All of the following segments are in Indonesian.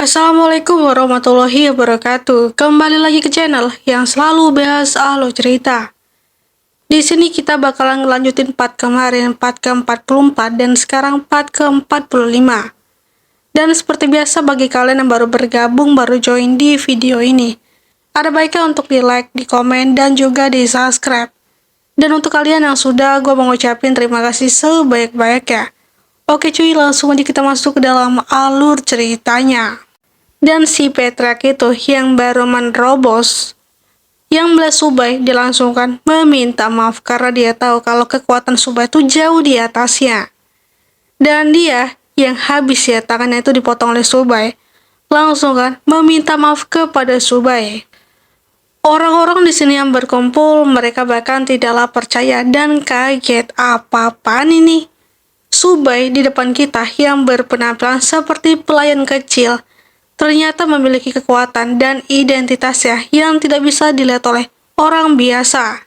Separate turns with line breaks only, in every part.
Assalamualaikum warahmatullahi wabarakatuh. Kembali lagi ke channel yang selalu bahas alur cerita. Di sini kita bakalan ngelanjutin part kemarin, part ke-44 dan sekarang part ke-45. Dan seperti biasa bagi kalian yang baru bergabung, baru join di video ini, ada baiknya untuk di like, di komen, dan juga di subscribe. Dan untuk kalian yang sudah, gue mau ngucapin terima kasih sebaik-baiknya. Oke cuy, langsung aja kita masuk ke dalam alur ceritanya. Dan si Petrak itu yang baru menerobos, yang melihat Subay dilangsungkan meminta maaf karena dia tahu kalau kekuatan Subay itu jauh di atasnya. Dan dia yang habis ya tangannya itu dipotong oleh Subay, langsung kan meminta maaf kepada Subay. Orang-orang di sini yang berkumpul, mereka bahkan tidaklah percaya dan kaget, apa-apaan ini? Subay di depan kita yang berpenampilan seperti pelayan kecil, ternyata memiliki kekuatan dan identitasnya yang tidak bisa dilihat oleh orang biasa.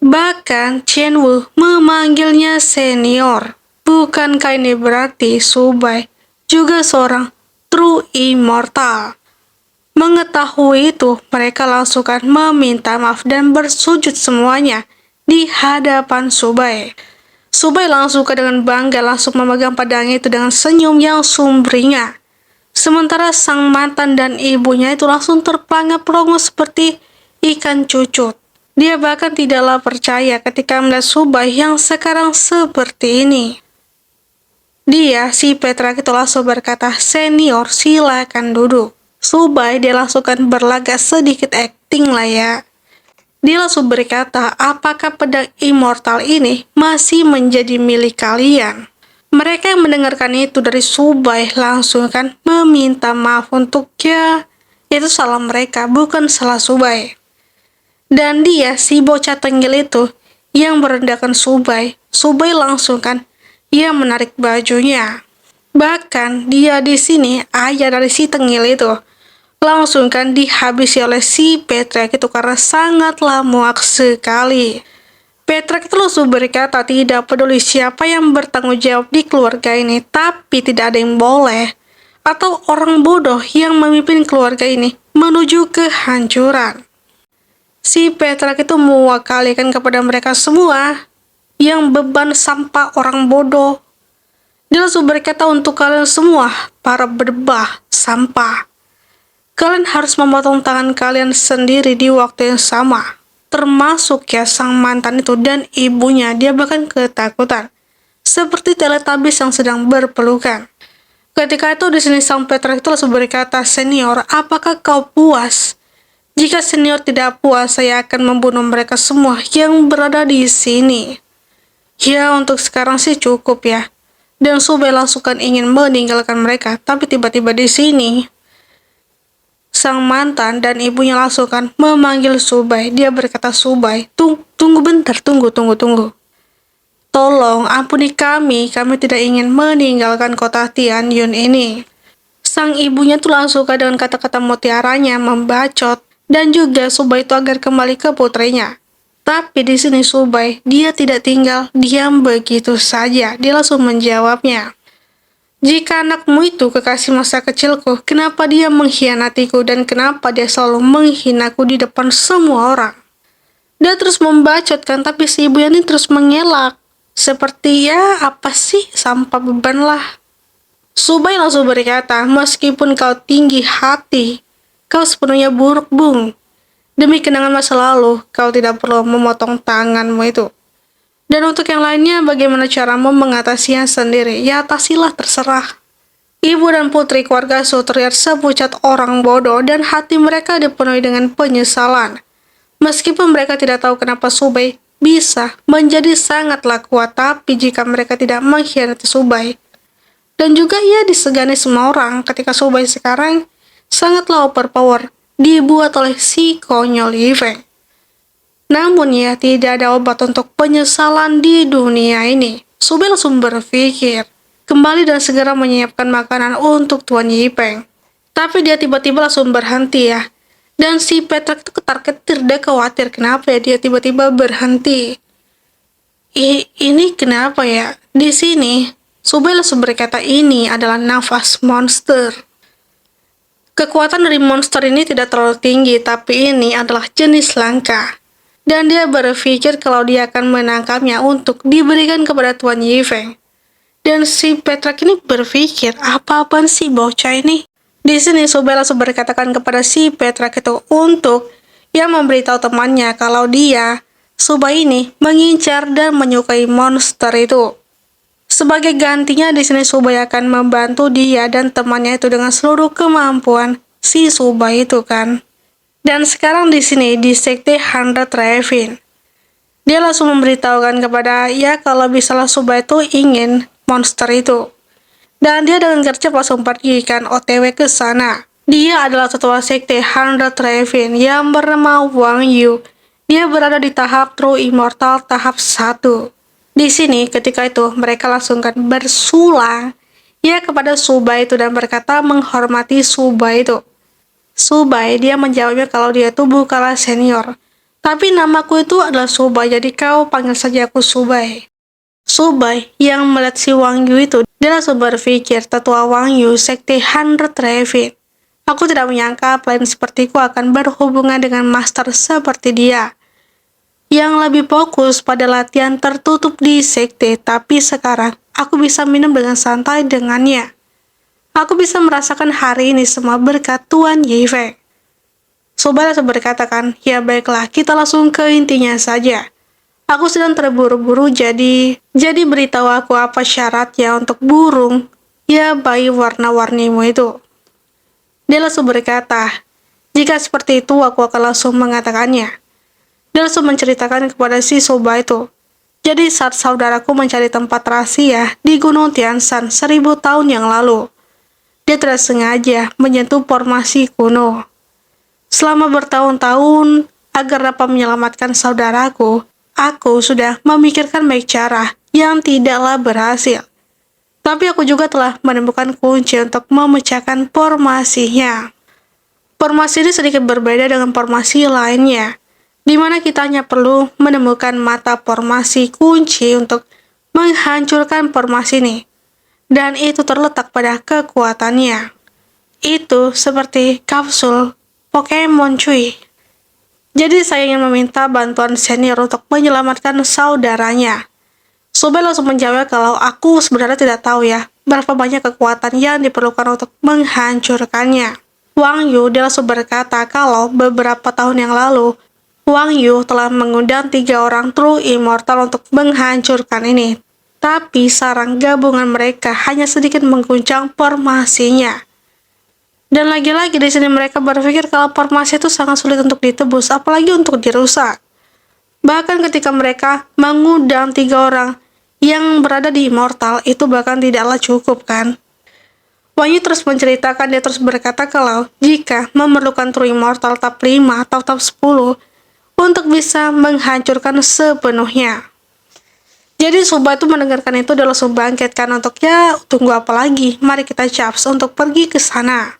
Bahkan Chen Wu memanggilnya senior. Bukankah ini berarti Subay juga seorang true immortal? Mengetahui itu, mereka langsung meminta maaf dan bersujud semuanya di hadapan Subay. Subay langsung dengan bangga langsung memegang pedangnya itu dengan senyum yang sumringah. Sementara sang mantan dan ibunya itu langsung terpangap-longo seperti ikan cucut. Dia bahkan tidaklah percaya ketika melihat Subay yang sekarang seperti ini. Dia, si Petrak itu langsung berkata, "Senior, silakan duduk." Subay dia langsung berlagak sedikit acting lah ya. Dia langsung berkata, "Apakah pedang immortal ini masih menjadi milik kalian?" Mereka yang mendengarkan itu dari Subay langsung meminta maaf untuknya. Itu salah mereka, bukan salah Subay. Dan dia, si bocah tenggel itu, yang merendahkan Subay, Subay langsung ia menarik bajunya. Bahkan dia di sini, ayah dari si tenggel itu, langsung dihabisi oleh si Petrak itu karena sangatlah muak sekali. Petrak itu langsung berkata tidak peduli siapa yang bertanggung jawab di keluarga ini, tapi tidak ada yang boleh atau orang bodoh yang memimpin keluarga ini menuju kehancuran. Si Petrak itu mewakalikan kepada mereka semua yang beban sampah orang bodoh. Dia langsung berkata untuk kalian semua, para berdebah sampah. Kalian harus memotong tangan kalian sendiri di waktu yang sama. Termasuk ya sang mantan itu dan ibunya, dia bahkan ketakutan. Seperti Teletubbies yang sedang berpelukan. Ketika itu di sini sang Petrak itu langsung berkata, "Senior, apakah kau puas? Jika senior tidak puas, saya akan membunuh mereka semua yang berada di sini." Ya, untuk sekarang sih cukup ya. Dan Subay langsung ingin meninggalkan mereka, tapi tiba-tiba di sini sang mantan dan ibunya langsung memanggil Subay. Dia berkata, "Subay, tunggu bentar, tunggu. Tolong ampuni kami tidak ingin meninggalkan kota Tianyun ini." Sang ibunya tuh langsung dengan kata-kata mutiaranya membacot dan juga Subay itu agar kembali ke putrinya. Tapi di sini Subay, dia tidak tinggal diam begitu saja. Dia langsung menjawabnya, "Jika anakmu itu kekasih masa kecilku, kenapa dia mengkhianatiku dan kenapa dia selalu menghinaku di depan semua orang?" Dia terus membacotkan, tapi si ibu ini terus mengelak. Seperti ya, apa sih, sampah beban lah. Subay langsung berkata, "Meskipun kau tinggi hati, kau sepenuhnya buruk, Bung. Demi kenangan masa lalu, kau tidak perlu memotong tanganmu itu. Dan untuk yang lainnya, bagaimana caramu mengatasinya sendiri? Ya atasilah, terserah." Ibu dan putri keluarga Su terlihat sepucat orang bodoh dan hati mereka dipenuhi dengan penyesalan. Meskipun mereka tidak tahu kenapa Subay bisa menjadi sangatlah kuat, tapi jika mereka tidak mengkhianati Subay, dan juga ia disegani semua orang ketika Subay sekarang sangatlah overpower, dibuat oleh si konyol Yifeng. Namun ya, tidak ada obat untuk penyesalan di dunia ini. Subay langsung berpikir kembali dan segera menyiapkan makanan untuk Tuan Yipeng. Tapi dia tiba-tiba langsung berhenti ya. Dan si Petrak itu ketar-ketir, dia khawatir kenapa ya dia tiba-tiba berhenti. Ini kenapa ya? Di sini Subay langsung berkata ini adalah nafas monster. Kekuatan dari monster ini tidak terlalu tinggi, tapi ini adalah jenis langka. Dan dia berpikir kalau dia akan menangkapnya untuk diberikan kepada Tuan Yifeng. Dan si Petrak ini berpikir, apa-apaan sih bocah ini? Di sini Subay langsung berkatakan kepada si Petrak itu untuk yang memberitahu temannya kalau dia, Subay ini, mengincar dan menyukai monster itu. Sebagai gantinya di sini Subay akan membantu dia dan temannya itu dengan seluruh kemampuan si Subay itu kan. Dan sekarang di sini di Sekte 100 Raven, dia langsung memberitahukan kepada ya kalau misalnya Subay itu ingin monster itu. Dan dia dengan gercep langsung pergi kan OTW ke sana. Dia adalah ketua sekte 100 Raven yang bernama Wang Yu. Dia berada di tahap True Immortal tahap 1. Di sini ketika itu mereka langsung kan bersulang ya kepada Subay itu dan berkata menghormati Subay itu. Subay dia menjawabnya kalau dia itu bukanlah senior. Tapi namaku itu adalah Subay, jadi kau panggil saja aku Subay. Subay yang melihat si Wang Yu itu, dia langsung berpikir, tetua Wang Yu, sekte 100 Raven. Aku tidak menyangka pelayan sepertiku akan berhubungan dengan master seperti dia. Yang lebih fokus pada latihan tertutup di sekte, tapi sekarang aku bisa minum dengan santai dengannya. Aku bisa merasakan hari ini semua berkat Tuan Yifeng. Subay langsung berkata kan, ya baiklah, kita langsung ke intinya saja. Aku sedang terburu-buru jadi beritahu aku apa syaratnya untuk burung, ya bayi warna-warnimu itu. Dia langsung berkata, jika seperti itu aku akan langsung mengatakannya. Dia langsung menceritakan kepada si Subay itu. Jadi saat saudaraku mencari tempat rahasia di Gunung Tianshan 1000 tahun yang lalu, dia tidak sengaja menyentuh formasi kuno. Selama bertahun-tahun, agar dapat menyelamatkan saudaraku, aku sudah memikirkan banyak cara yang tidaklah berhasil. Tapi aku juga telah menemukan kunci untuk memecahkan formasinya. Formasi ini sedikit berbeda dengan formasi lainnya, di mana kita hanya perlu menemukan mata formasi kunci untuk menghancurkan formasi ini. Dan itu terletak pada kekuatannya. Itu seperti kapsul Pokemon cuy. Jadi saya ingin meminta bantuan senior untuk menyelamatkan saudaranya. Subay langsung menjawab kalau aku sebenarnya tidak tahu ya berapa banyak kekuatan yang diperlukan untuk menghancurkannya. Wang Yu dia langsung berkata kalau beberapa tahun yang lalu, Wang Yu telah mengundang 3 orang True Immortal untuk menghancurkan ini. Tapi sarang gabungan mereka hanya sedikit mengguncang formasinya. Dan lagi-lagi di sini mereka berpikir kalau formasi itu sangat sulit untuk ditebus, apalagi untuk dirusak. Bahkan ketika mereka mengundang 3 orang yang berada di Immortal, itu bahkan tidaklah cukup kan. Wang Yu terus menceritakan, dia terus berkata kalau jika memerlukan True Immortal tahap 5 atau tahap 10 untuk bisa menghancurkan sepenuhnya. Jadi Subay itu mendengarkan itu dia langsung bangkit kan untuk ya tunggu apa lagi, mari kita caps untuk pergi ke sana.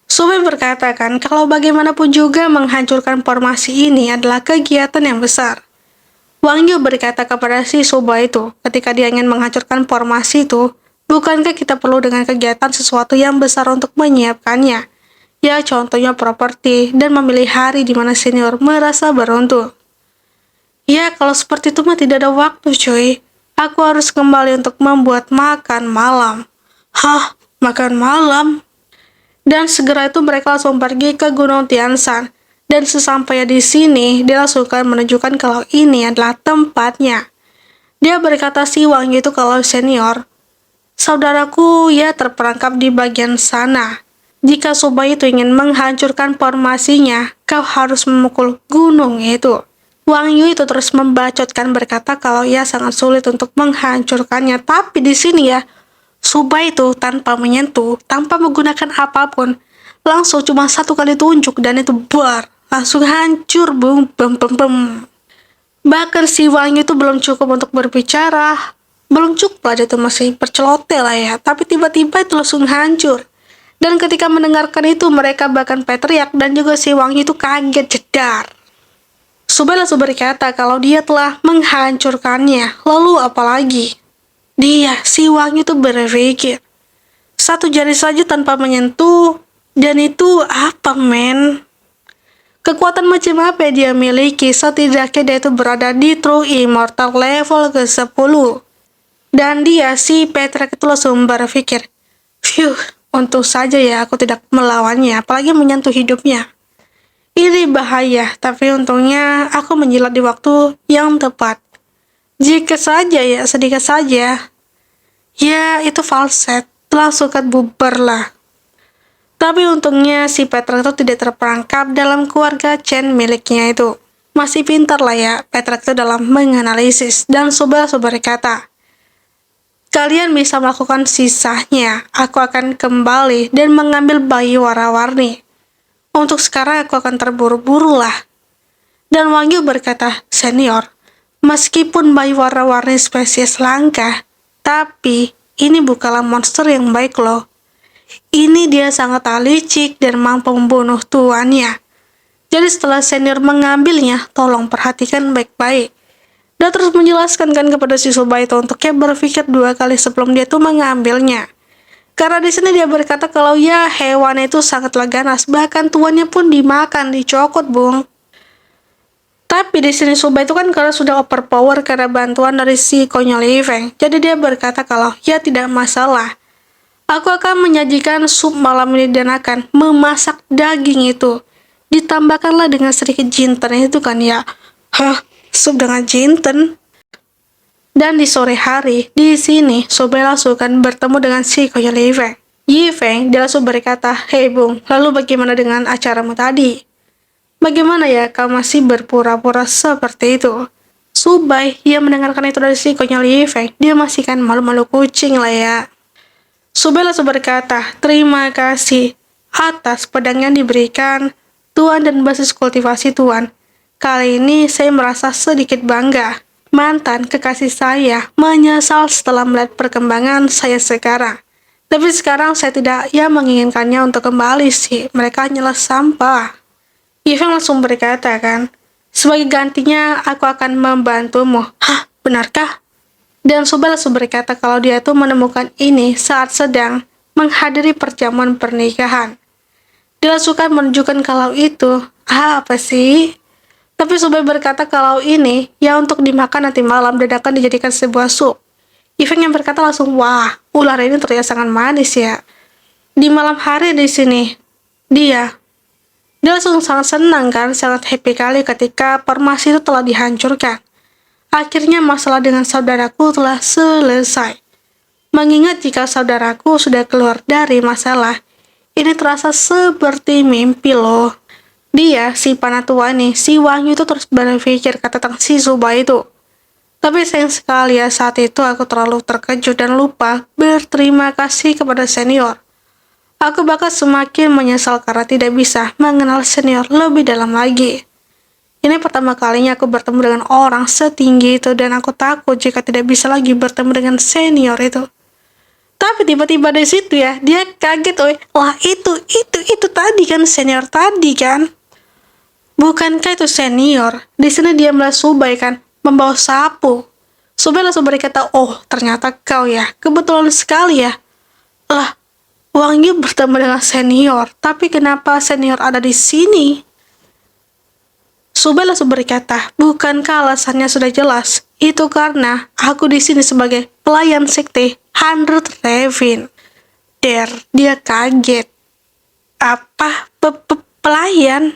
Subay berkata kan, kalau bagaimanapun juga menghancurkan formasi ini adalah kegiatan yang besar. Wang Yu berkata kepada si Subay itu, ketika dia ingin menghancurkan formasi itu, bukankah kita perlu dengan kegiatan sesuatu yang besar untuk menyiapkannya? Ya, contohnya properti dan memilih hari di mana senior merasa beruntung. Ya, kalau seperti itu mah tidak ada waktu cuy. Aku harus kembali untuk membuat makan malam. Hah, makan malam? Dan segera itu mereka langsung pergi ke Gunung Tianshan. Dan sesampainya di sini, dia langsung menunjukkan kalau ini adalah tempatnya. Dia berkata si Wang Yu itu kalau senior, saudaraku ya terperangkap di bagian sana. Jika Subay itu ingin menghancurkan formasinya, kau harus memukul gunung itu. Wang Yu itu terus membacotkan berkata kalau ia sangat sulit untuk menghancurkannya. Tapi di sini ya, Subay itu tanpa menyentuh, tanpa menggunakan apapun, langsung cuma 1 kali tunjuk dan itu langsung hancur, boom, bum, bum, bum. Bahkan si Wang Yu itu belum cukup untuk berbicara, belum cukup lah dia tuh masih bercelote lah ya, tapi tiba-tiba itu langsung hancur. Dan ketika mendengarkan itu mereka bahkan teriak dan juga si Wang Yu itu kaget jedar. Subay langsung berkata kalau dia telah menghancurkannya, lalu apalagi? Dia, si Wang Yu itu berpikir, 1 jari saja tanpa menyentuh, Dan itu apa, men? Kekuatan macam apa yang dia miliki? Setidaknya dia itu berada di True Immortal level ke-10. Dan dia, si Patrick itu langsung berpikir, phew, untung saja ya aku tidak melawannya, apalagi menyentuh hidupnya. Ini bahaya, tapi untungnya aku menjilat di waktu yang tepat. Jika saja ya, sedikit saja, ya itu falset, langsung kan bubar lah. Tapi untungnya si Patrick itu tidak terperangkap dalam keluarga Chen miliknya itu. Masih pintar lah ya Patrick itu dalam menganalisis, dan Subasa berkata, kalian bisa melakukan sisanya, aku akan kembali dan mengambil bayi warna-warni. Untuk sekarang aku akan terburu-buru lah. Dan Wangyu berkata, senior, meskipun bayi warna-warni spesies langka, tapi ini bukanlah monster yang baik loh. Ini dia sangat licik dan mampu membunuh tuannya. Jadi setelah senior mengambilnya, tolong perhatikan baik-baik. Dan terus menjelaskan kan kepada si Suba itu untuk dia berpikir 2 kali sebelum dia tuh mengambilnya. Karena di sini dia berkata kalau ya hewan itu sangatlah ganas, bahkan tuannya pun dimakan, dicokot, Bung. Tapi di sini Suba itu kan karena sudah overpower karena bantuan dari si konyol Yifeng. Jadi dia berkata kalau ya tidak masalah. Aku akan menyajikan sup malam ini dan akan memasak daging itu. Ditambahkanlah dengan sedikit jinten itu kan ya. Hah, sup dengan jinten? Dan di sore hari, di sini, Sobe langsung akan bertemu dengan si konyol Yifeng. Yifeng, dia langsung berkata, hei Bung, lalu bagaimana dengan acaramu tadi? Bagaimana ya kau masih berpura-pura seperti itu? Subai, ia mendengarkan itu dari si konyol Yifeng, dia masih kan malu-malu kucing lah ya. Subai langsung berkata, terima kasih atas pedang yang diberikan Tuan dan basis kultivasi Tuan. Kali ini saya merasa sedikit bangga. Mantan kekasih saya menyesal setelah melihat perkembangan saya sekarang. Tapi sekarang saya tidak menginginkannya untuk kembali sih. Mereka hanyalah sampah. Yifeng langsung berkata kan, sebagai gantinya aku akan membantumu. Hah, benarkah? Dan Subai langsung berkata kalau dia tuh menemukan ini saat sedang menghadiri perjamuan pernikahan. Dia langsung menunjukkan kalau itu, apa sih? Tapi Subai berkata kalau ini ya untuk dimakan nanti malam dan akan dijadikan sebuah sup. Yifeng yang berkata langsung, wah, ular ini terlihat sangat manis ya. Di malam hari di sini, dia langsung sangat senang kan, sangat happy kali ketika formasi itu telah dihancurkan. Akhirnya masalah dengan saudaraku telah selesai. Mengingat jika saudaraku sudah keluar dari masalah, ini terasa seperti mimpi loh. Dia, si Panatua nih, si Wangyu itu terus berpikir kata tentang si Suba itu. Tapi sayang sekali ya saat itu aku terlalu terkejut dan lupa berterima kasih kepada senior. Aku bahkan semakin menyesal karena tidak bisa mengenal senior lebih dalam lagi. Ini pertama kalinya aku bertemu dengan orang setinggi itu dan aku takut jika tidak bisa lagi bertemu dengan senior itu. Tapi tiba-tiba dari situ ya, dia kaget, wah itu tadi kan senior tadi kan. Bukankah itu senior? Di sini dia melihat Subai kan, membawa sapu. Subai langsung berkata, oh ternyata kau ya, kebetulan sekali ya. Lah, Wangyu bertemu dengan senior, tapi kenapa senior ada di sini? Subai langsung berkata, bukankah alasannya sudah jelas? Itu karena aku di sini sebagai pelayan sekte 100 Revin. Dia kaget. Apa? Pelayan?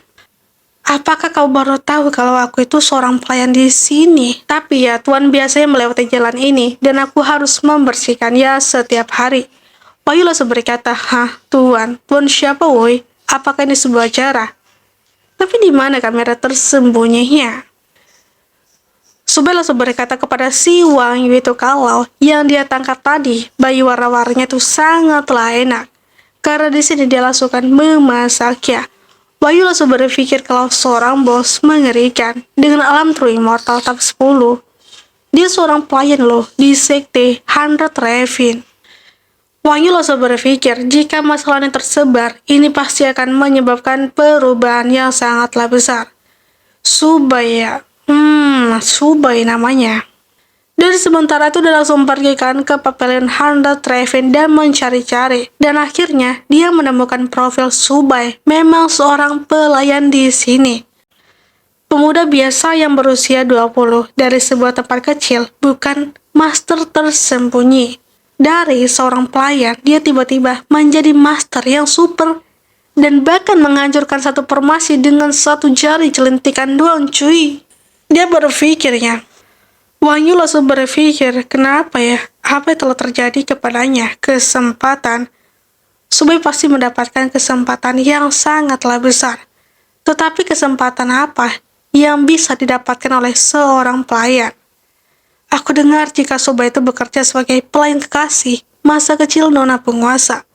Apakah kau baru tahu kalau aku itu seorang pelayan di sini? Tapi ya, Tuan biasanya melewati jalan ini, dan aku harus membersihkannya setiap hari. Wahyu langsung berkata, hah, Tuan siapa woi? Apakah ini sebuah cara? Tapi di mana kamera tersembunyinya? Subai langsung berkata kepada si Wangyu itu kalau yang dia tangkap tadi, bayi warna-warninya itu sangatlah enak. Karena di sini dia langsung memasaknya. Wahyu langsung berpikir kalau seorang bos mengerikan dengan alam True Immortal tab 10. Dia seorang pelayan loh di sekte 100 Revin. Wahyu langsung berpikir, jika masalah ini tersebar, ini pasti akan menyebabkan perubahan yang sangatlah besar. Subai ya, Subai namanya. Dan sementara itu dia langsung pergi kan ke pavilion Hundred Raven dan mencari-cari. Dan akhirnya dia menemukan profil Subai, memang seorang pelayan di sini. Pemuda biasa yang berusia 20 dari sebuah tempat kecil, bukan master tersembunyi. Dari seorang pelayan, dia tiba-tiba menjadi master yang super dan bahkan menghancurkan satu formasi dengan satu jari celentikan doang cuy. Dia berpikirnya, Wahyu langsung berpikir, kenapa ya? Apa yang telah terjadi kepadanya? Kesempatan. Subai pasti mendapatkan kesempatan yang sangatlah besar. Tetapi kesempatan apa yang bisa didapatkan oleh seorang pelayan? Aku dengar jika Subai itu bekerja sebagai pelayan kekasih masa kecil nona penguasa.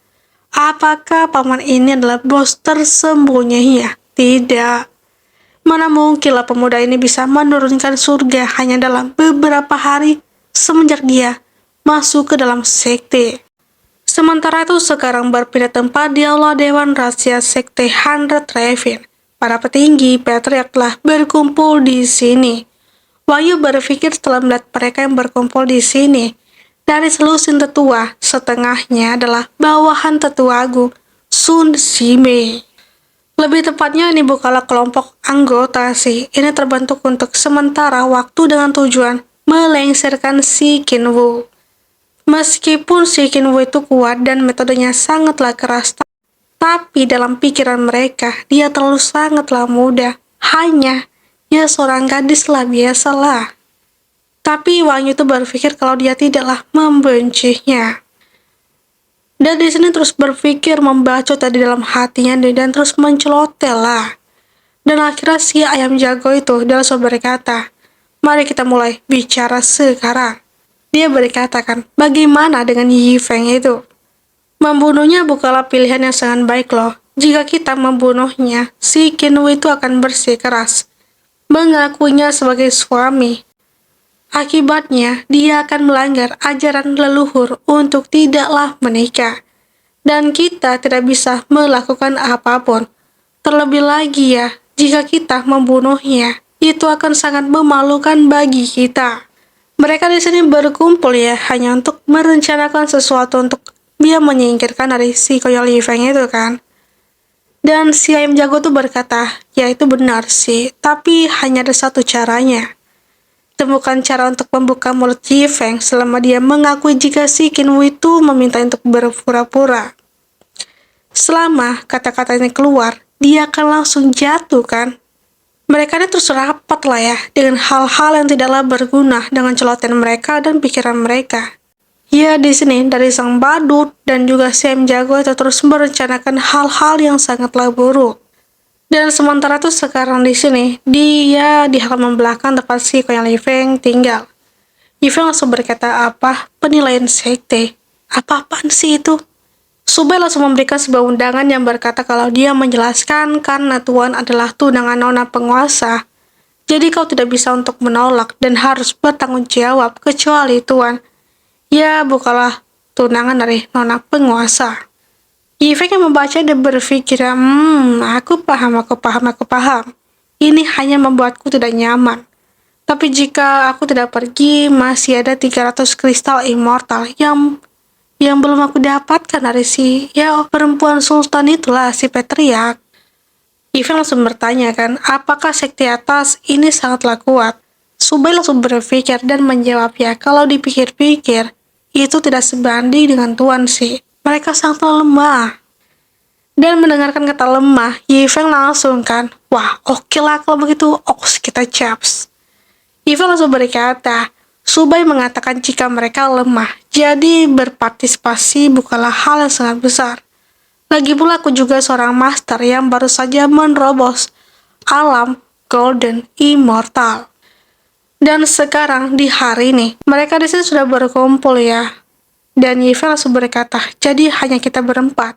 Apakah paman ini adalah bos tersembunyinya? Tidak. Mana mungkinlah pemuda ini bisa menurunkan surga hanya dalam beberapa hari semenjak dia masuk ke dalam sekte. Sementara itu sekarang berpindah tempat dialah Dewan Rahasia Sekte Hundred Raven. Para petinggi patriark telah berkumpul di sini. Wahyu berpikir setelah melihat mereka yang berkumpul di sini. Dari selusin tetua, setengahnya adalah bawahan tetua agung Sun Shimei. Lebih tepatnya ini bukanlah kelompok anggota sih. Ini terbentuk untuk sementara waktu dengan tujuan melengsarkan si Kinwu. Meskipun si Kinwu itu kuat dan metodenya sangatlah keras, tapi dalam pikiran mereka dia terlalu sangatlah muda. Hanya ya seorang gadis lah biasalah. Tapi Wang Yu itu berpikir kalau dia tidaklah membencinya. Dan di sini terus berpikir membacot di dalam hatinya dan terus mencelotel lah. Dan akhirnya si ayam jago itu dia langsung berkata, mari kita mulai bicara sekarang. Dia berkata kan, bagaimana dengan Yi Feng itu? Membunuhnya bukanlah pilihan yang sangat baik loh. Jika kita membunuhnya, si Kinwu itu akan bersikeras, mengakuinya sebagai suami. Akibatnya, dia akan melanggar ajaran leluhur untuk tidaklah menikah. Dan kita tidak bisa melakukan apapun. Terlebih lagi ya, jika kita membunuhnya, itu akan sangat memalukan bagi kita. Mereka di sini berkumpul ya, hanya untuk merencanakan sesuatu untuk dia menyingkirkan dari si Koyol Yifeng itu kan. Dan si ayam jago tuh berkata, ya itu benar sih, tapi hanya ada satu caranya. Temukan cara untuk membuka mulut Yi Feng selama dia mengakui jika si Kinwu itu meminta untuk berpura-pura. Selama kata-katanya keluar, dia akan langsung jatuh kan. Mereka ini terus rapat lah ya dengan hal-hal yang tidaklah berguna dengan celotehan mereka dan pikiran mereka. Ya di sini dari sang badut dan juga si ayam jago itu terus merencanakan hal-hal yang sangatlah buruk. Dan sementara itu sekarang di sini, dia di halaman belakang tempat si Koyang Li Feng tinggal. Yi Feng langsung berkata, apa? Penilaian sekte? Apa-apaan sih itu? Subai langsung memberikan sebuah undangan yang berkata kalau dia menjelaskan karena Tuan adalah tunangan nona penguasa. Jadi kau tidak bisa untuk menolak dan harus bertanggung jawab kecuali Tuan. Ya, bukalah tunangan dari nona penguasa. Yifeng yang membaca dan berpikir, aku paham. Ini hanya membuatku tidak nyaman. Tapi jika aku tidak pergi, masih ada 300 kristal immortal yang belum aku dapatkan dari si, ya perempuan sultan itulah, si patriark. Yifeng langsung bertanya kan, apakah sekte atas ini sangatlah kuat? Subai langsung berpikir dan menjawab ya, kalau dipikir-pikir, itu tidak sebanding dengan Tuan sih. Mereka sangatlah lemah. Dan mendengarkan kata lemah, Yi Feng langsung kan, wah oke lah kalau begitu, kita caps. Yi Feng langsung berkata, Subai mengatakan jika mereka lemah, jadi berpartisipasi bukanlah hal yang sangat besar. Lagi pula aku juga seorang master yang baru saja menerobos alam Golden Immortal. Dan sekarang di hari ini, mereka di sini sudah berkumpul ya. Dan Yi Feng langsung berkata, jadi hanya kita berempat.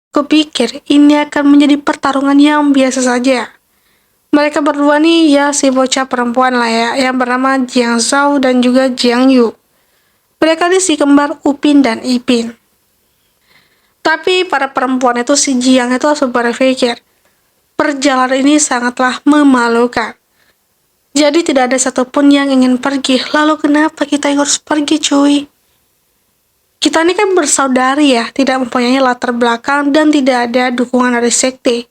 Kupikir ini akan menjadi pertarungan yang biasa saja. Mereka berdua nih ya si bocah perempuan lah ya, yang bernama Jiang Zhao dan juga Jiang Yu. Mereka nih si kembar Upin dan Ipin. Tapi para perempuan itu si Jiang itu langsung berpikir, perjalanan ini sangatlah memalukan. Jadi tidak ada satupun yang ingin pergi. Lalu kenapa kita yang harus pergi, cuy? Kita ini kan bersaudari ya, tidak mempunyai latar belakang dan tidak ada dukungan dari sekte.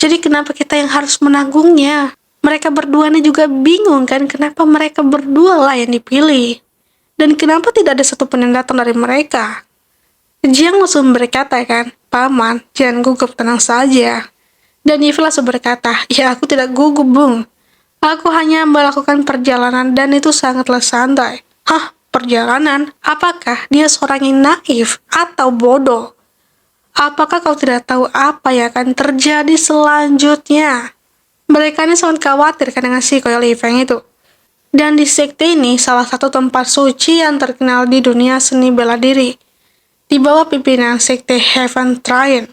Jadi kenapa kita yang harus menanggungnya? Mereka berdua ini juga bingung kan, kenapa mereka berdua lah yang dipilih. Dan kenapa tidak ada satupun yang datang dari mereka? Jiang langsung berkata kan, Paman, jangan gugup, tenang saja. Dan Yife langsung berkata, ya aku tidak gugup, Bung. Aku hanya melakukan perjalanan dan itu sangatlah santai. Hah, perjalanan? Apakah dia seorang yang naif atau bodoh? Apakah kau tidak tahu apa yang akan terjadi selanjutnya? Mereka ini sangat khawatir kan dengan si Koyo Li Feng itu. Dan di sekte ini salah satu tempat suci yang terkenal di dunia seni bela diri. Di bawah pimpinan sekte Heaven Trine,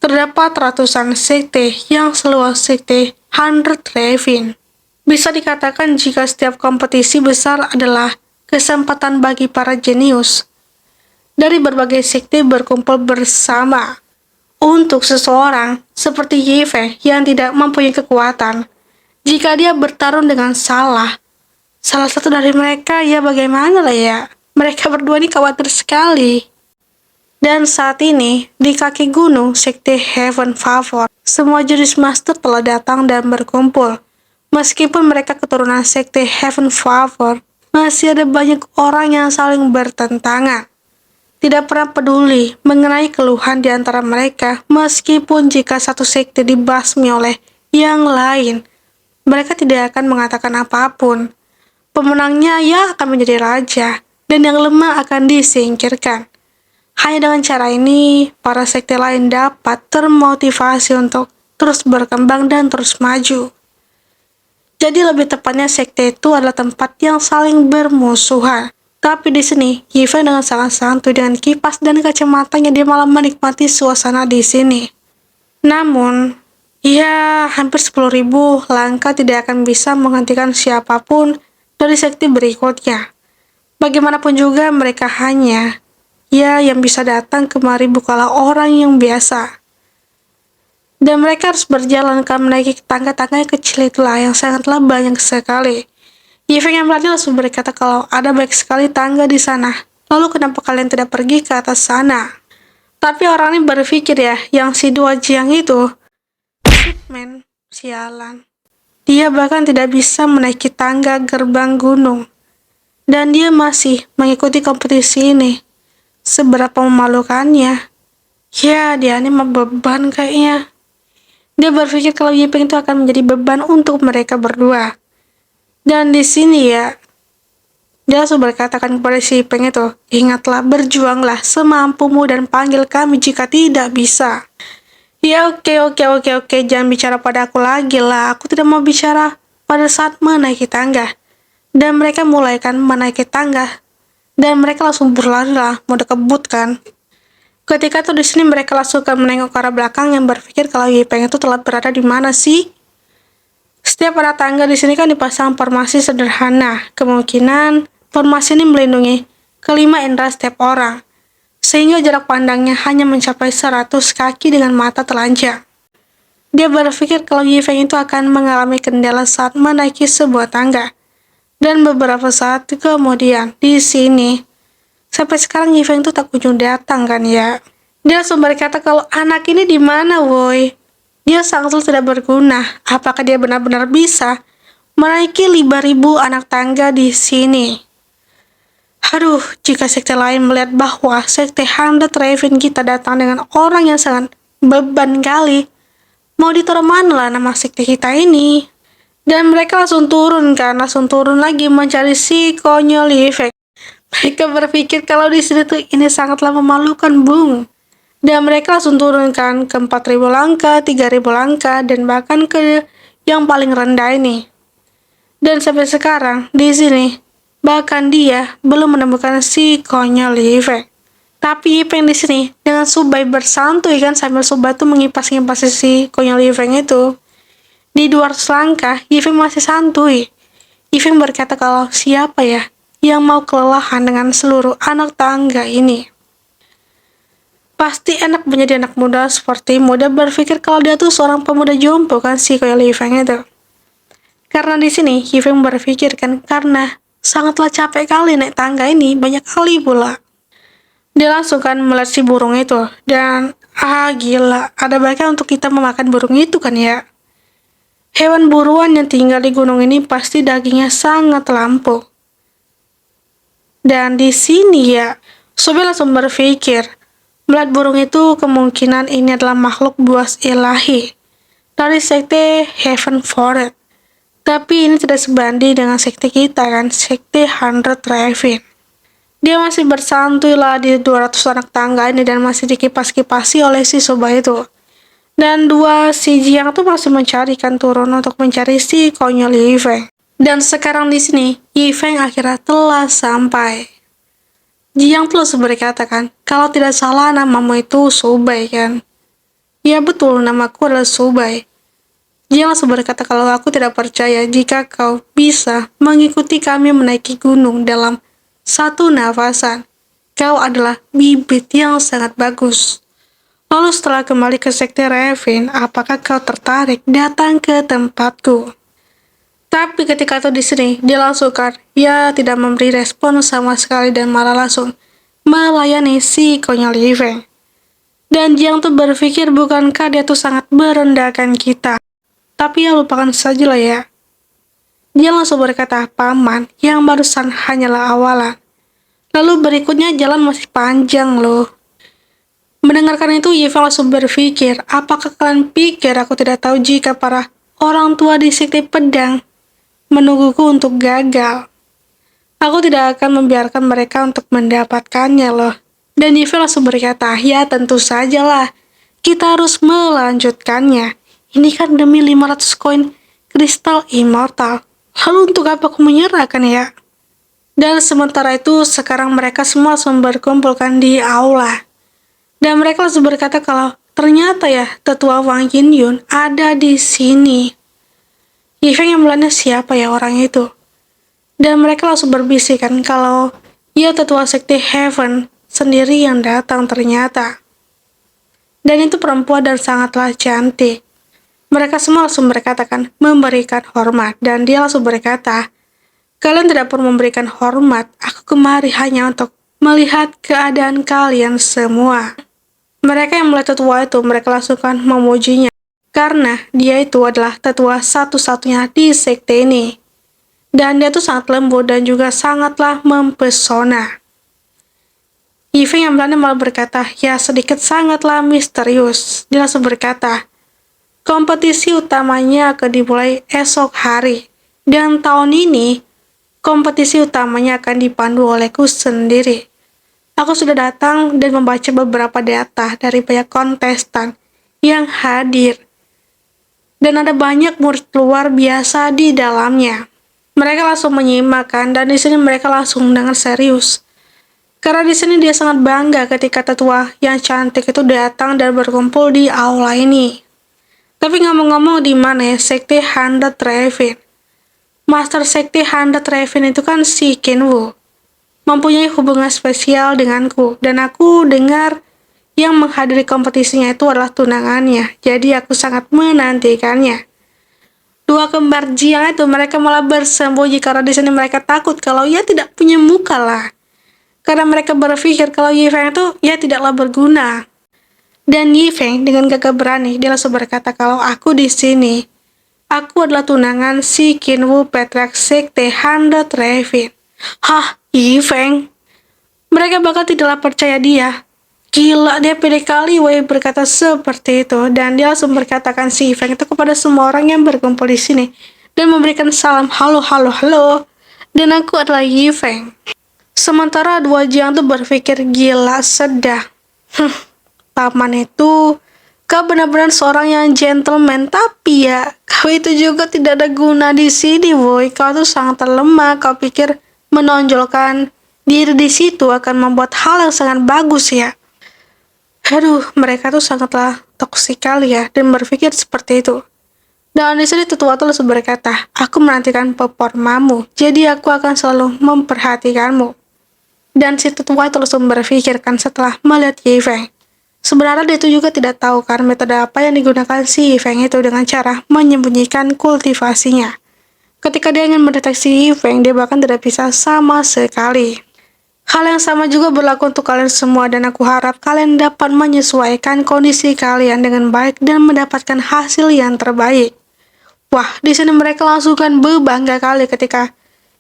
terdapat ratusan sekte yang seluas sekte 100 Raven. Bisa dikatakan jika setiap kompetisi besar adalah kesempatan bagi para jenius dari berbagai sekte berkumpul bersama. Untuk seseorang seperti Yife yang tidak mempunyai kekuatan, jika dia bertarung dengan salah satu dari mereka, ya bagaimana lah ya? Mereka berdua ini khawatir sekali. Dan saat ini, di kaki gunung sekte Heaven Favor, semua jurus master telah datang dan berkumpul. Meskipun mereka keturunan sekte Heaven Favor, masih ada banyak orang yang saling bertentangan. Tidak pernah peduli mengenai keluhan di antara mereka, meskipun jika satu sekte dibasmi oleh yang lain, mereka tidak akan mengatakan apapun. Pemenangnya ya akan menjadi raja, dan yang lemah akan disingkirkan. Hanya dengan cara ini, para sekte lain dapat termotivasi untuk terus berkembang dan terus maju. Jadi lebih tepatnya sekte itu adalah tempat yang saling bermusuhan. Tapi di sini, Yife dengan sangat santuy dengan kipas dan kacamatanya dia malah menikmati suasana di sini. Namun, ya hampir 10.000 langkah tidak akan bisa menghentikan siapapun dari sekte berikutnya. Bagaimanapun juga mereka hanya yang bisa datang kemari bukanlah orang yang biasa. Dan mereka harus berjalan ke menaiki tangga-tangga yang kecil itulah yang sangatlah banyak sekali. Yife yang berarti langsung berkata kalau ada banyak sekali tangga di sana. Lalu kenapa kalian tidak pergi ke atas sana? Tapi orang ini berpikir ya, yang si dua Jiang itu, men, sialan. Dia bahkan tidak bisa menaiki tangga gerbang gunung. Dan dia masih mengikuti kompetisi ini. Seberapa memalukannya. Ya, dia ini mah beban kayaknya. Dia berpikir kalau Yipeng itu akan menjadi beban untuk mereka berdua. Dan di sini ya, dia langsung berkatakan kepada si Yipeng itu, ingatlah, berjuanglah semampumu dan panggil kami jika tidak bisa. Ya oke, jangan bicara pada aku lagi lah. Aku tidak mau bicara pada saat menaiki tangga. Dan mereka mulai kan menaiki tangga. Dan mereka langsung berlari lah, mau dikebut kan. Ketika itu di sini mereka langsung menengok ke arah belakang yang berpikir kalau Yipeng itu telah berada di mana sih? Setiap ada tangga di sini kan dipasang formasi sederhana. Kemungkinan formasi ini melindungi kelima indera setiap orang, sehingga jarak pandangnya hanya mencapai 100 kaki dengan mata telanjang. Dia berpikir kalau Yifeng itu akan mengalami kendala saat menaiki sebuah tangga. Dan beberapa saat kemudian, di sini, sampai sekarang Yifeng itu tak kunjung datang kan ya. Dia langsung berkata kalau anak ini di mana woi? Dia sangat tidak berguna. Apakah dia benar-benar bisa menaiki 5.000 anak tangga di sini? Aduh, jika sekte lain melihat bahwa sekte 100 Raven kita datang dengan orang yang sangat beban kali, mau ditaruh mana lah nama sekte kita ini? Dan mereka langsung turun lagi mencari si konyol Yifeng. Mereka berpikir kalau di sini tuh ini sangatlah memalukan, Bung. Dan mereka langsung turunkan ke 4.000 langkah, 3.000 langkah, dan bahkan ke yang paling rendah ini. Dan sampai sekarang, di sini, bahkan dia belum menemukan si konyol Yifeng. Tapi Yifeng di sini, dengan Subai bersantuy kan, sambil Subai tuh mengipas-ngipas si konyol Yifeng itu. Di 200 langkah, Yifeng masih santuy. Yifeng berkata kalau siapa ya yang mau kelelahan dengan seluruh anak tangga ini. Pasti enak menjadi anak muda seperti muda berpikir kalau dia tuh seorang pemuda jompo kan si Koyo Li Feng itu. Karena di sini Yifeng berpikir kan, karena sangatlah capek kali naik tangga ini, banyak kali pula. Dia langsung kan melihat si burung itu, dan gila, ada baiknya untuk kita memakan burung itu kan ya. Hewan buruan yang tinggal di gunung ini pasti dagingnya sangat lampau. Dan di sini ya, Sobe langsung berpikir, melihat burung itu kemungkinan ini adalah makhluk buas ilahi dari sekte Heaven Forest. Tapi ini tidak sebanding dengan sekte kita kan, sekte 100 Raven. Dia masih bersantuy lah di 200 anak tangga ini dan masih dikipas-kipasi oleh si Soba itu. Dan dua si Jiang tuh masih mencarikan turun untuk mencari si konyol Yifeng. Dan sekarang di sini, Yifeng akhirnya telah sampai. Jiang terus berkata kan, kalau tidak salah namamu itu Subai kan. Ya betul, namaku adalah Subai. Jiang langsung berkata kalau aku tidak percaya jika kau bisa mengikuti kami menaiki gunung dalam satu nafasan. Kau adalah bibit yang sangat bagus. Lalu setelah kembali ke sekte Raven, apakah kau tertarik datang ke tempatku? Tapi ketika itu di sini, dia langsung kan, ya tidak memberi respon sama sekali dan malah langsung melayani si konyol Yifeng. Dan Jiang tuh berpikir bukankah dia tuh sangat merendahkan kita. Tapi ya lupakan saja lah ya. Dia langsung berkata, paman, yang barusan hanyalah awalan. Lalu berikutnya jalan masih panjang loh. Mendengarkan itu, Yifeng langsung berpikir, apakah kalian pikir aku tidak tahu jika para orang tua di sekte pedang menungguku untuk gagal? Aku tidak akan membiarkan mereka untuk mendapatkannya loh. Dan Yifeng langsung berkata, ya tentu sajalah, kita harus melanjutkannya. Ini kan demi 500 koin kristal immortal. Lalu untuk apa aku menyerah kan ya? Dan sementara itu, sekarang mereka semua langsung berkumpulkan di aula. Dan mereka langsung berkata kalau ternyata ya tetua Wang Yinyun ada di sini. Yifeng yang melihatnya siapa ya orang itu. Dan mereka langsung berbisikan kalau ya tetua sekte Heaven sendiri yang datang ternyata. Dan itu perempuan dan sangatlah cantik. Mereka semua langsung berkatakan memberikan hormat. Dan dia langsung berkata, kalian tidak perlu memberikan hormat. Aku kemari hanya untuk melihat keadaan kalian semua. Mereka yang melihat tetua itu, mereka langsung kan memujinya. Karena dia itu adalah tetua satu-satunya di sekte ini. Dan dia tuh sangat lembut dan juga sangatlah mempesona. Yifeng yang belanda malah berkata, ya sedikit sangatlah misterius. Dia langsung berkata, kompetisi utamanya akan dimulai esok hari. Dan tahun ini, kompetisi utamanya akan dipandu olehku sendiri. Aku sudah datang dan membaca beberapa data dari banyak kontestan yang hadir. Dan ada banyak murid luar biasa di dalamnya. Mereka langsung menyimak kan, dan di sini mereka langsung dengan serius. Karena di sini dia sangat bangga ketika tetua yang cantik itu datang dan berkumpul di aula ini. Tapi ngomong-ngomong di mana ya sekte 100 Raven? Master sekte 100 Raven itu kan si Kenwu. Mempunyai hubungan spesial denganku. Dan aku dengar yang menghadiri kompetisinya itu adalah tunangannya. Jadi aku sangat menantikannya. Dua kembar Jiang itu mereka malah bersembunyi karena di sini mereka takut kalau ia tidak punya muka lah. Karena mereka berpikir kalau Yifeng itu ya tidaklah berguna. Dan Yifeng dengan gagah berani dia langsung berkata kalau aku di sini. Aku adalah tunangan si Kinwu Petrak Sekte 100 Raven. Hah, Yifeng? Mereka bakal tidaklah percaya dia. Gila, dia pede kali Wei berkata seperti itu. Dan dia langsung berkatakan si Yifeng itu kepada semua orang yang berkumpul di sini. Dan memberikan salam, halo, halo, halo. Dan aku adalah Yifeng. Sementara dua Jiang tuh berpikir gila sedang. Paman itu kau benar-benar seorang yang gentleman, tapi ya kau itu juga tidak ada guna di sini, boy. Kau tuh sangat lemah. Kau pikir menonjolkan diri di situ akan membuat hal yang sangat bagus ya? Aduh, mereka tuh sangatlah toksik kali ya dan berpikir seperti itu. Dan di sini tetua tuh langsung berkata, aku menantikan performamu, jadi aku akan selalu memperhatikanmu. Dan si tetua itu langsung berpikirkan setelah melihat Yifeng. Sebenarnya dia itu juga tidak tahu kan metode apa yang digunakan si Yifeng itu dengan cara menyembunyikan kultivasinya. Ketika dia ingin mendeteksi Yi Feng, dia bahkan tidak bisa sama sekali. Hal yang sama juga berlaku untuk kalian semua dan aku harap kalian dapat menyesuaikan kondisi kalian dengan baik dan mendapatkan hasil yang terbaik. Wah, di sini mereka langsungkan berbangga kali ketika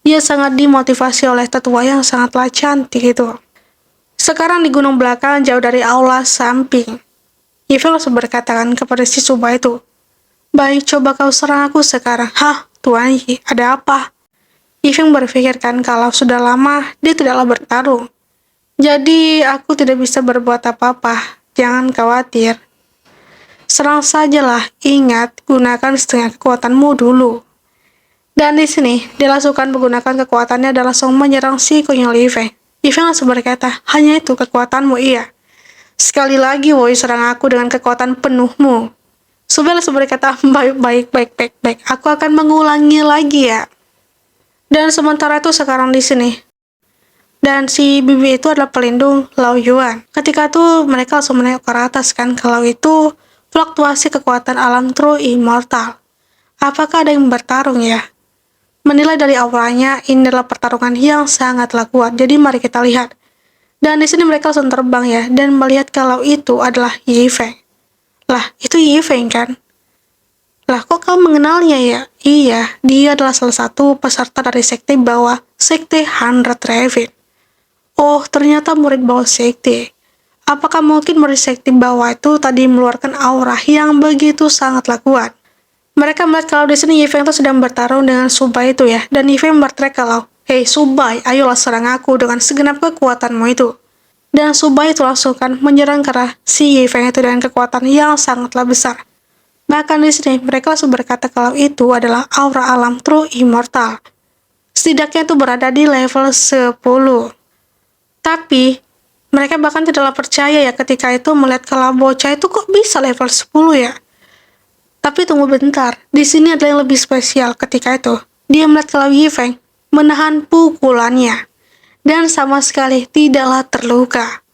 ia sangat dimotivasi oleh tetua yang sangatlah cantik itu. Sekarang di gunung belakang jauh dari aula samping, Yi Feng langsung berkatakan kepada si Suba itu, "Baik, coba kau serang aku sekarang." "Hah, Tuan Yi, ada apa?" Yi Feng berpikirkan kalau sudah lama dia tidaklah bertarung. "Jadi aku tidak bisa berbuat apa-apa. Jangan khawatir. Serang sajalah. Ingat, gunakan setengah kekuatanmu dulu." Dan di sini, dia langsungkan menggunakan kekuatannya dan langsung menyerang si konyol Yi Feng. Yi Feng langsung berkata, "Hanya itu kekuatanmu, iya. Sekali lagi, woi, serang aku dengan kekuatan penuhmu." Subel langsung berkata, baik. Aku akan mengulangi lagi ya." Dan sementara itu sekarang di sini. Dan si Bibi itu adalah pelindung Lao Yuan. Ketika itu mereka langsung menengok ke atas kan, kalau itu fluktuasi kekuatan alam True Immortal. Apakah ada yang bertarung ya? Menilai dari awalnya, ini adalah pertarungan yang sangatlah kuat. Jadi mari kita lihat. Dan di sini mereka langsung terbang ya, dan melihat kalau itu adalah Yi Feng. Lah, itu Yi Feng kan? Lah, kok kau mengenalnya ya? Iya, dia adalah salah satu peserta dari sekte bawah, sekte 100 Raven. Oh, ternyata murid bawah sekte. Apakah mungkin murid sekte bawah itu tadi mengeluarkan aura yang begitu sangatlah kuat? Mereka melihat kalau di sini Yi Feng itu sedang bertarung dengan Subai itu ya, dan Yi Feng berteriak kalau, "Hei Subai, ayolah serang aku dengan segenap kekuatanmu itu." Dan Subai itu langsung kan menyerang ke arah si Yi Feng itu dengan kekuatan yang sangatlah besar. Bahkan di sini mereka langsung berkata kalau itu adalah aura alam True Immortal. Setidaknya itu berada di level 10. Tapi mereka bahkan tidaklah percaya ya ketika itu melihat kalau bocah itu kok bisa level 10 ya. Tapi tunggu bentar, di sini ada yang lebih spesial ketika itu. Dia melihat kalau Yi Feng menahan pukulannya dan sama sekali tidaklah terluka.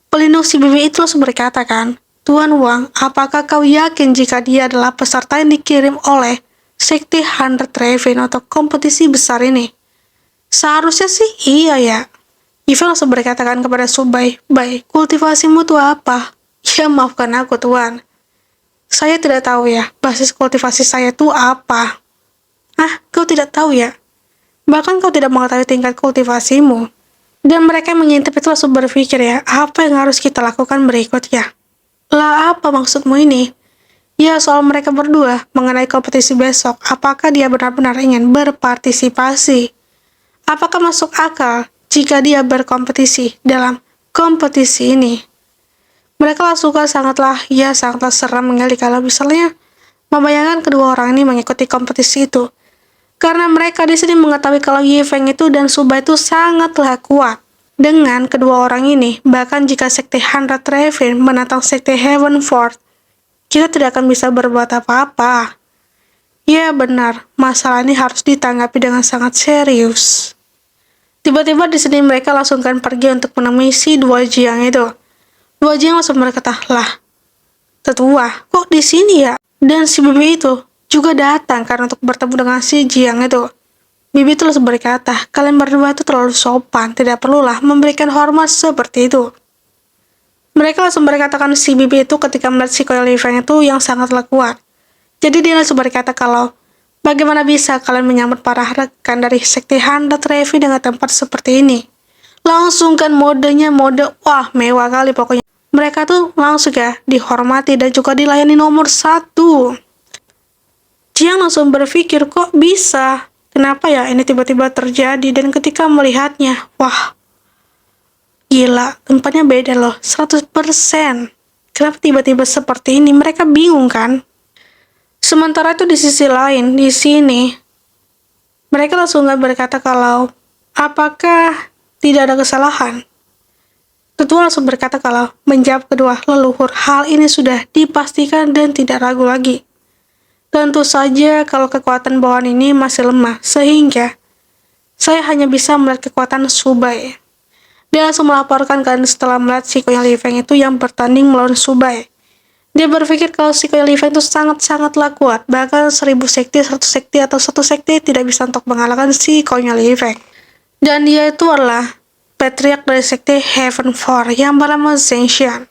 Pelindung si Bibi itu langsung berkata kan, "Tuan Wang, apakah kau yakin jika dia adalah peserta yang dikirim oleh Sekte 100 Raven untuk kompetisi besar ini?" "Seharusnya sih iya ya." Yi Feng langsung berkatakan kepada Subai, "Baik, kultivasimu tuh apa?" "Ya, maafkan aku, Tuan. Saya tidak tahu ya, basis kultivasi saya tuh apa." "Ah, kau tidak tahu ya? Bahkan kau tidak mengetahui tingkat kultivasimu." Dan mereka yang mengintip itu langsung berpikir ya, apa yang harus kita lakukan berikutnya? Lah, apa maksudmu ini? Ya, soal mereka berdua mengenai kompetisi besok, apakah dia benar-benar ingin berpartisipasi? Apakah masuk akal jika dia berkompetisi dalam kompetisi ini? Mereka langsung sangatlah seram mengali kalau misalnya membayangkan kedua orang ini mengikuti kompetisi itu. Karena mereka di sini mengetahui kalau Yi Feng itu dan Suba itu sangatlah kuat. Dengan kedua orang ini, bahkan jika sekte 100 Raven menantang sekte Heavenford, kita tidak akan bisa berbuat apa-apa. Ya benar, masalah ini harus ditanggapi dengan sangat serius. Tiba-tiba di sini mereka langsungkan pergi untuk menemui si dua Jiang itu. Dua Jiang langsung berkata, "Lah, tetua, kok di sini ya?" Dan si Bibi itu juga datang karena untuk bertemu dengan si Jiang itu. Bibi itu langsung berkata, "Kalian berdua itu terlalu sopan, tidak perlulah memberikan hormat seperti itu." Mereka langsung berkatakan si Bibi itu ketika melihat si Koyo Li Feng itu yang sangatlah kuat. Jadi dia langsung berkata kalau, "Bagaimana bisa kalian menyambut para rekan dari sekte Handa Trevi dengan tempat seperti ini?" Langsung kan modenya mode, wah mewah kali pokoknya. Mereka tuh langsung ya dihormati dan juga dilayani nomor 1. Jiang langsung berpikir kok bisa, kenapa ya ini tiba-tiba terjadi, dan ketika melihatnya, wah, gila, tempatnya beda loh, 100%. Kenapa tiba-tiba seperti ini? Mereka bingung kan? Sementara itu di sisi lain, di sini, mereka langsung berkata kalau, apakah tidak ada kesalahan? Tetua langsung berkata kalau menjawab kedua leluhur, hal ini sudah dipastikan dan tidak ragu lagi. Tentu saja kalau kekuatan bawaan ini masih lemah, sehingga saya hanya bisa melihat kekuatan Subai. Dia langsung melaporkan kan setelah melihat si Koyo Li Feng itu yang bertanding melawan Subai. Dia berpikir kalau si Kuil Event itu sangat-sangatlah kuat, bahkan 1000 sekte, 100 sekte, atau satu sekte tidak bisa untuk mengalahkan si Kuil Event. Dan dia itu adalah patriark dari sekte Heaven 4 yang bernama Zheng Xian.